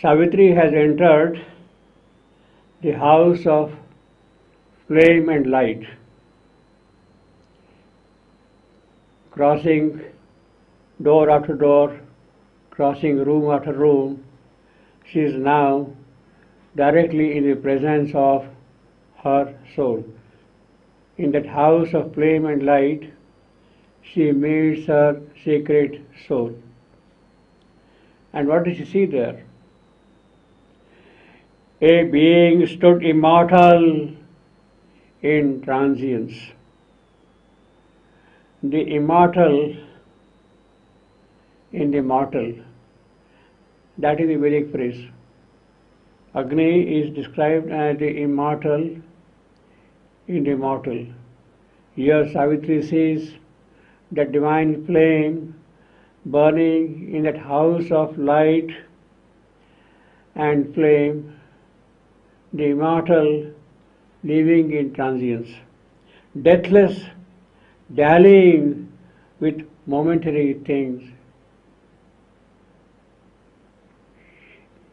Savitri has entered the house of flame and light, crossing door after door, crossing room after room. She is now directly in the presence of her soul. In that house of flame and light, she meets her sacred soul. And what does she see there? A being stood immortal in transience. The immortal in the mortal. That is the Vedic phrase. Agni is described as the immortal in the mortal. Here Savitri sees the divine flame burning in that house of light and flame, the immortal living in transience, deathless, dallying with momentary things.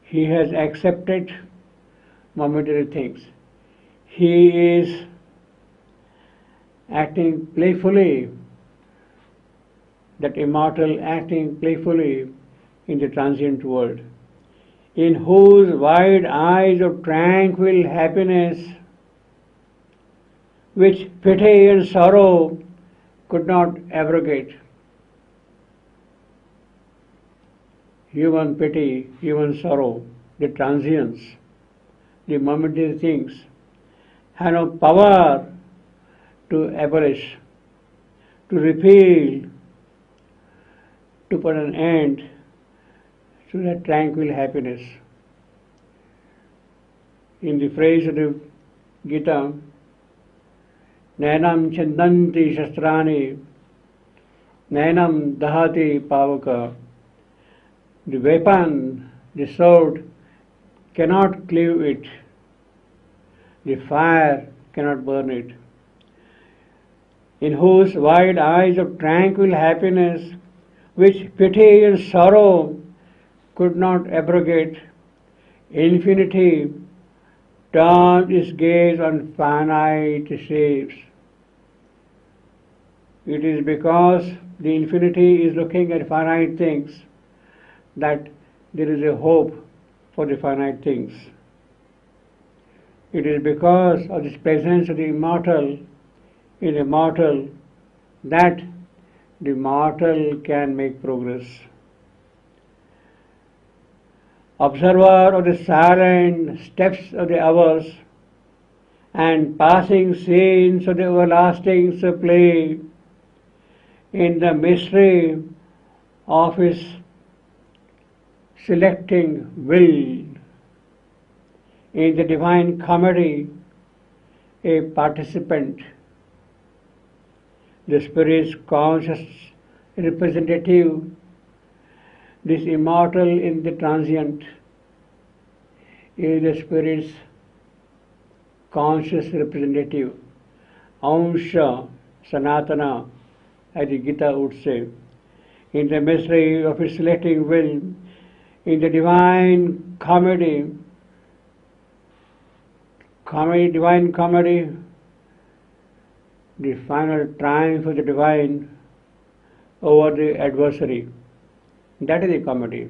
He has accepted momentary things. He is acting playfully, that immortal acting playfully in the transient world, in whose wide eyes of tranquil happiness, which pity and sorrow could not abrogate. Human pity, human sorrow, the transience, the momentary things have no power to abolish, to repeal, to put an end to that tranquil happiness. In the phrase of the Gita, Nainam chandanti shastrani, Nainam dahati pavaka. The weapon, the sword, cannot cleave it. The fire cannot burn it. In whose wide eyes of tranquil happiness, which pity and sorrow could not abrogate, infinity turned its gaze on finite shapes. It is because the infinity is looking at finite things that there is a hope for the finite things. It is because of this presence of the immortal in the mortal that the mortal can make progress. Observer of the silent steps of the hours and passing scenes of the everlasting play in the mystery of his selecting will, in the divine comedy, a participant, the Spirit's conscious representative, this immortal in the transient, is the Spirit's conscious representative, Amsha Sanatana, as the Gita would say, in the mystery of his selecting will, in the divine comedy, divine comedy, the final triumph of the divine over the adversary. That is the comedy.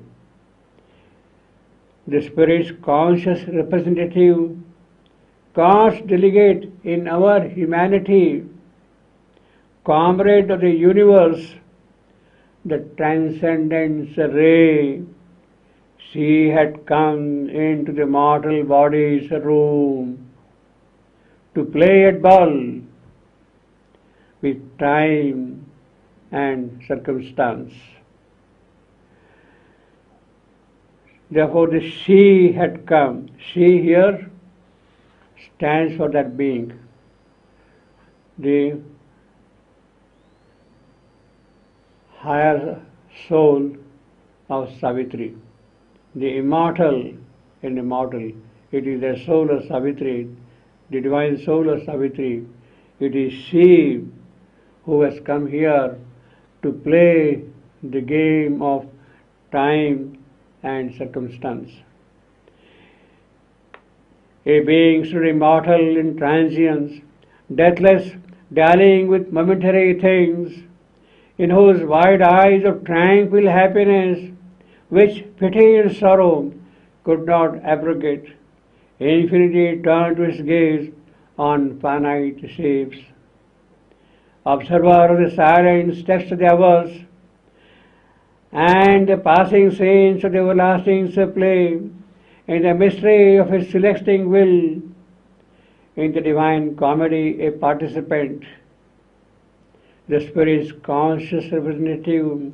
The Spirit's conscious representative, God's delegate in our humanity, comrade of the universe, the transcendence ray. She had come into the mortal body's room to play at ball with time and circumstance. Therefore, the she had come. She here stands for that being, the higher soul of Savitri, the immortal and immortal. It is the soul of Savitri, the divine soul of Savitri. It is she who has come here to play the game of time and circumstance. A being stood immortal in transience, deathless, dallying with momentary things, in whose wide eyes of tranquil happiness, which pity and sorrow could not abrogate, infinity turned to its gaze on finite shapes. Observer of the silent steps of the hours, and the passing scenes of the everlasting play, in the mystery of his selecting will, in the divine comedy a participant, the Spirit's conscious representative,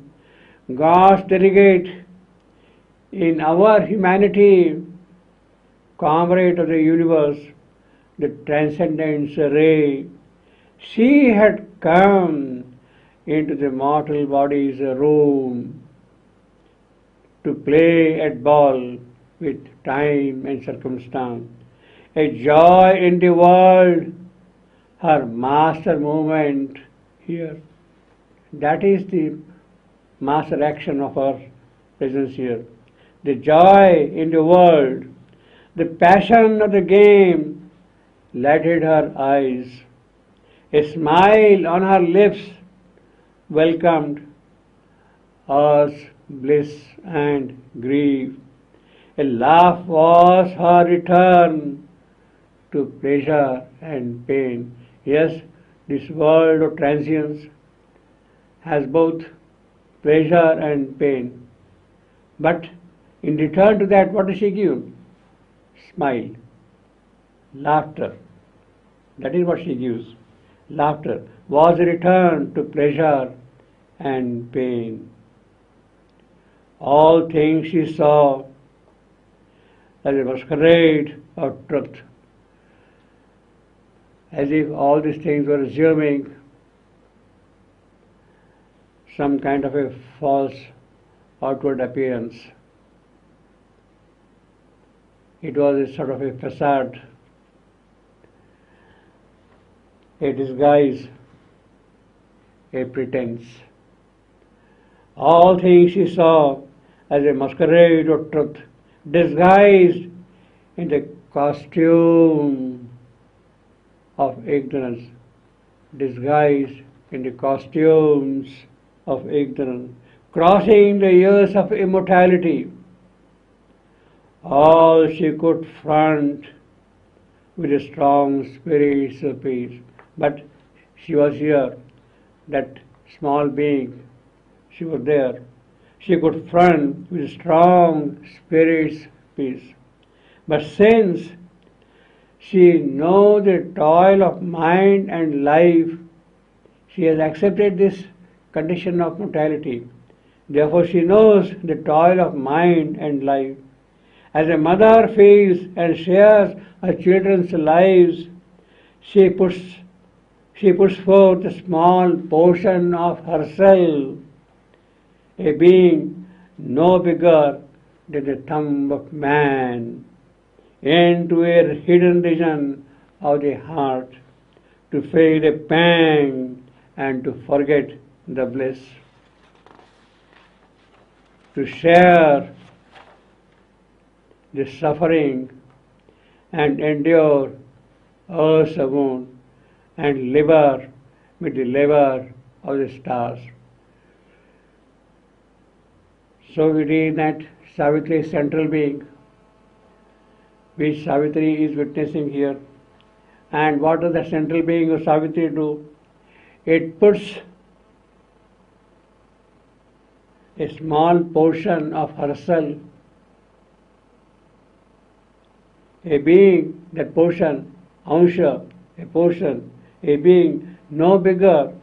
God's delegate in our humanity, comrade of the universe, the transcendence ray. She had come into the mortal body's room to play at ball with time and circumstance. A joy in the world, her master movement here. That is the master action of her presence here. The joy in the world, the passion of the game lighted her eyes. A smile on her lips welcomed us bliss and grief. A laugh was her return to pleasure and pain. Yes, this world of transience has both pleasure and pain. But in return to that, what does she give? Smile, laughter. That is what she gives. Laughter was a return to pleasure and pain. All things she saw as a masquerade of truth, as if all these things were assuming some kind of a false outward appearance. It was a sort of a facade, a disguise, a pretense. All things she saw as a masquerade of truth, disguised in the costume of ignorance, disguised in the costumes of ignorance, crossing the years of immortality. All she could front with a strong spiritual peace. But she was here, that small being, she was there. She could front with strong spirit's peace. But since she knows the toil of mind and life, she has accepted this condition of mortality. Therefore she knows the toil of mind and life. As a mother feels and shares her children's lives, she puts forth a small portion of herself, a being no bigger than the thumb of man, into a hidden region of the heart, to feel a pang and to forget the bliss, to share the suffering and endure earth's wound and labor with the labor of the stars. So it is that Savitri central being, which Savitri is witnessing here. And what does the central being of Savitri do? It puts a small portion of herself, a being, that portion, ansha, a portion, a being no bigger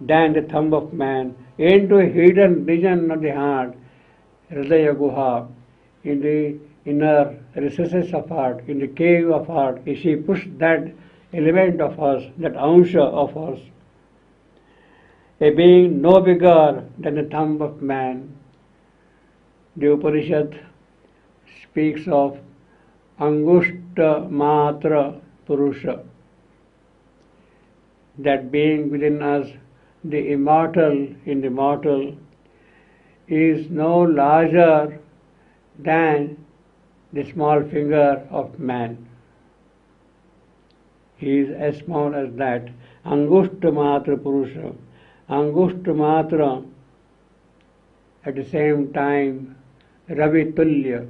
than the thumb of man, into a hidden region of the heart, Hridaya Guha, in the inner recesses of heart, in the cave of heart. She puts that element of us, that ansha of us, a being no bigger than the thumb of man. The Upanishad speaks of Angushta Matra Purusha, that being within us, the immortal in the mortal, is no larger than the small finger of man. He is as small as that. Angushta Matra Purusha. Angushta Matra, at the same time, Ravi Tulya.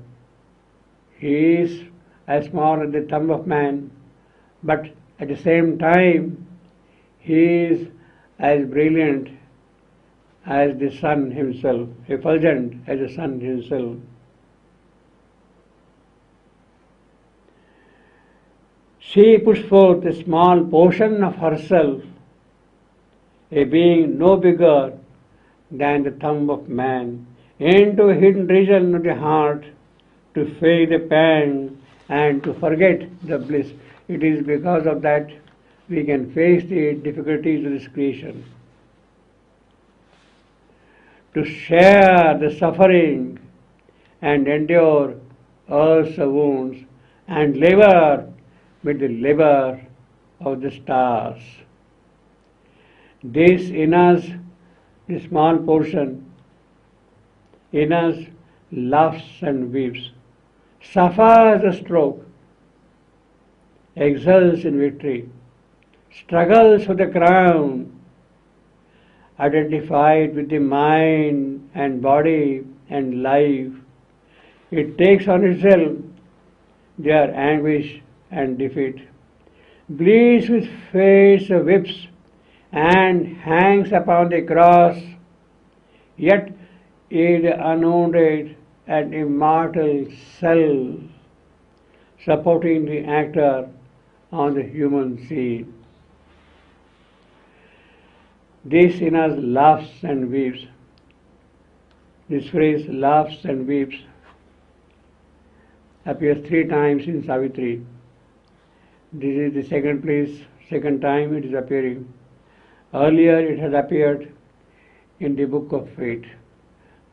He is as small as the thumb of man, but at the same time, he is as brilliant as the sun himself, effulgent as the sun himself. She puts forth a small portion of herself, a being no bigger than the thumb of man, into a hidden region of the heart to feel the pain and to forget the bliss. It is because of that we can face the difficulties of this creation. To share the suffering and endure earth's wounds and labor with the labor of the stars. This in us, the small portion, in us laughs and weeps, suffers the stroke, exults in victory, struggles for the crown, identified with the mind and body and life. It takes on itself their anguish and defeat, bleeds with face, whips, and hangs upon the cross, yet is unwounded and immortal self, supporting the actor on the human scene. This in us laughs and weeps. This phrase, laughs and weeps, appears 3 times in Savitri. This is the second time it is appearing. Earlier it had appeared in the Book of Fate.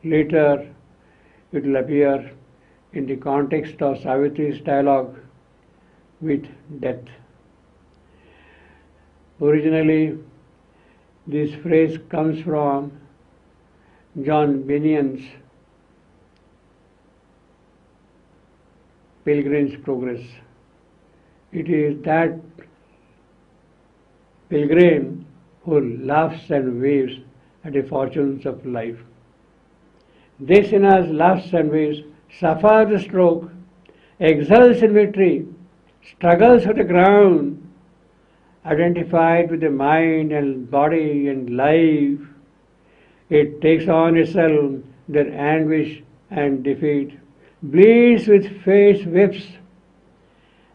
Later it will appear in the context of Savitri's dialogue with death. Originally, this phrase comes from John Bunyan's Pilgrim's Progress. It is that pilgrim who laughs and weeps at the fortunes of life. This in us laughs and weeps, suffers the stroke, exults in victory, struggles for the ground, identified with the mind and body and life. It takes on itself their anguish and defeat, bleeds with face, whips,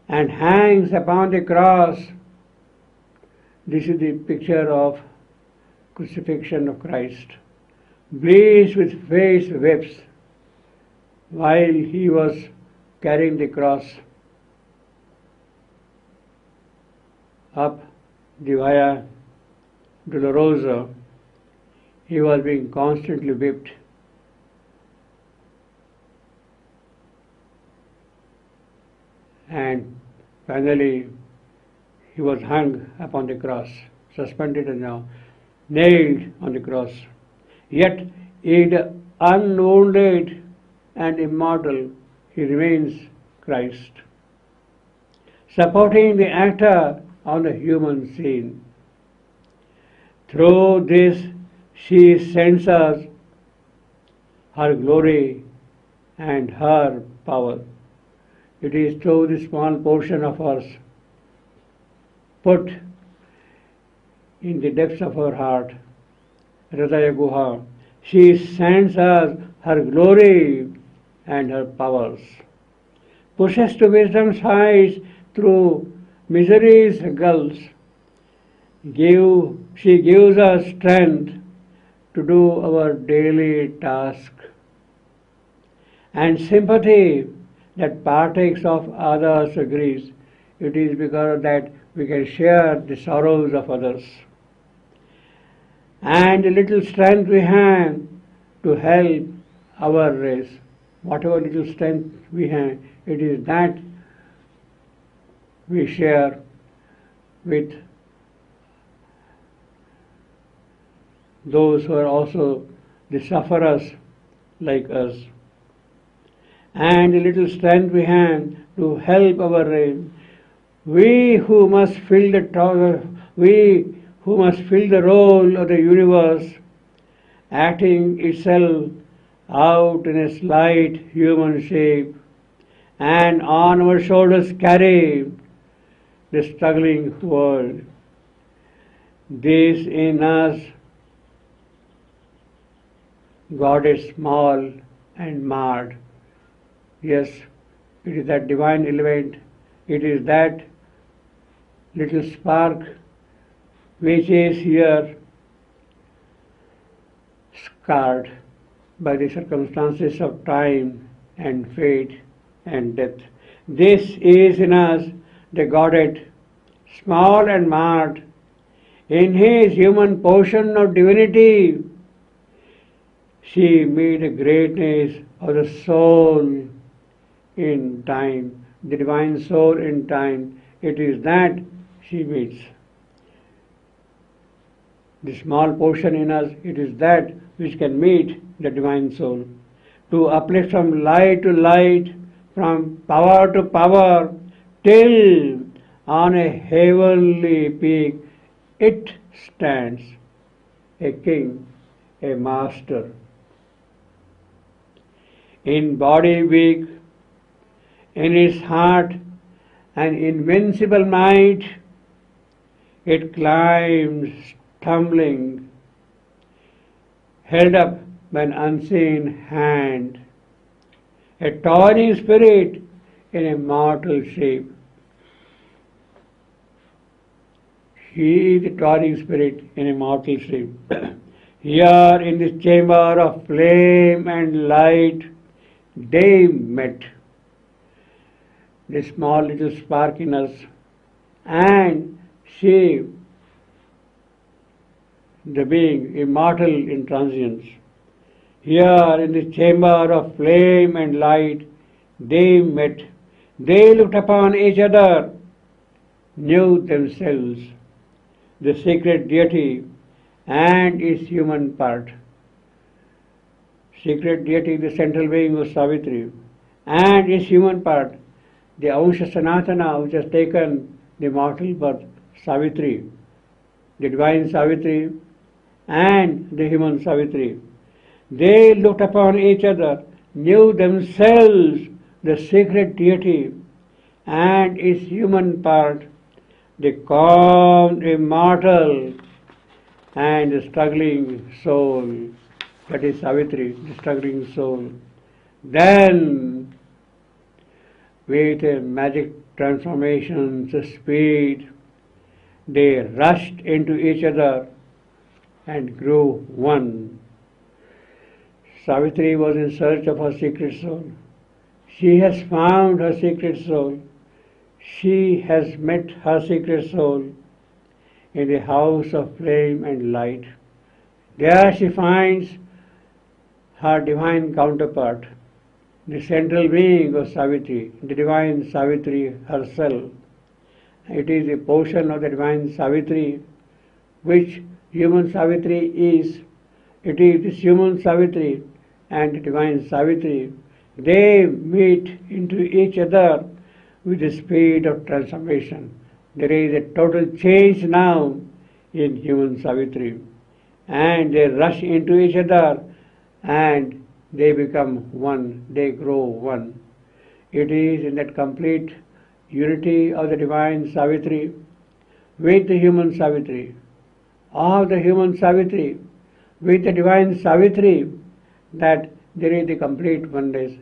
and hangs upon the cross. This is the picture of crucifixion of Christ. Bleeds with face, whips, while he was carrying the cross up the Via Dolorosa. He was being constantly whipped. And finally, he was hung upon the cross, suspended and now nailed on the cross. Yet, unwounded and immortal, he remains Christ, supporting the actor on the human scene. Through this, she sends us her glory and her power. It is through this small portion of us put in the depths of her heart, Hridaya Guha. She sends us her glory and her powers, pushes to wisdom's heights through misery's gulfs. She gives us strength to do our daily task, and sympathy that partakes of others' griefs. It is because of that we can share the sorrows of others. And the little strength we have to help our race, whatever little strength we have, it is that we share with those who are also the sufferers like us. And the little strength we have to help our race, We who must fill we who must fill the role of the universe, acting itself out in a slight human shape, and on our shoulders carry the struggling world. This in us, God is small and marred. Yes, it is that divine element, it is that little spark which is here scarred by the circumstances of time and fate and death. This is in us the Godhead, small and marred. In his human portion of divinity, she made a greatness of the soul in time, the divine soul in time. It is that she meets. The small portion in us, it is that which can meet the divine soul. To uplift from light to light, from power to power, till on a heavenly peak it stands, a king, a master. In body weak, in his heart an invincible might, it climbs tumbling, held up by an unseen hand, a towering spirit in a mortal shape. He is the towering spirit in a mortal shape. Here in this chamber of flame and light, they met. The small little spark in us, and she, the being immortal in transience. Here in the chamber of flame and light, they met. They looked upon each other, knew themselves, the sacred deity and its human part. Sacred deity, the central being of Savitri, and its human part, the Ansha Sanatana, which has taken the mortal birth, Savitri, the divine Savitri and the human Savitri. They looked upon each other, knew themselves, the sacred deity and its human part, the calm, immortal and the struggling soul. That is Savitri, the struggling soul. Then, with a magic transformation speed, they rushed into each other and grew one. Savitri was in search of her secret soul. She has found her secret soul. She has met her secret soul in the house of flame and light. There she finds her divine counterpart, the central being of Savitri, the divine Savitri herself. It is a portion of the divine Savitri which human Savitri is. It is this human Savitri and the divine Savitri. They meet into each other with the speed of transformation. There is a total change now in human Savitri. And they rush into each other and they become one, they grow one. It is in that complete unity of the divine Savitri with the human Savitri, of the human Savitri with the divine Savitri, that there is the complete oneness.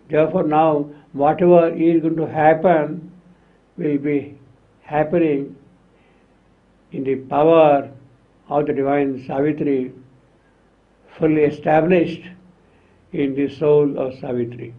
Therefore now whatever is going to happen will be happening in the power of the divine Savitri, fully established in the soul of Savitri.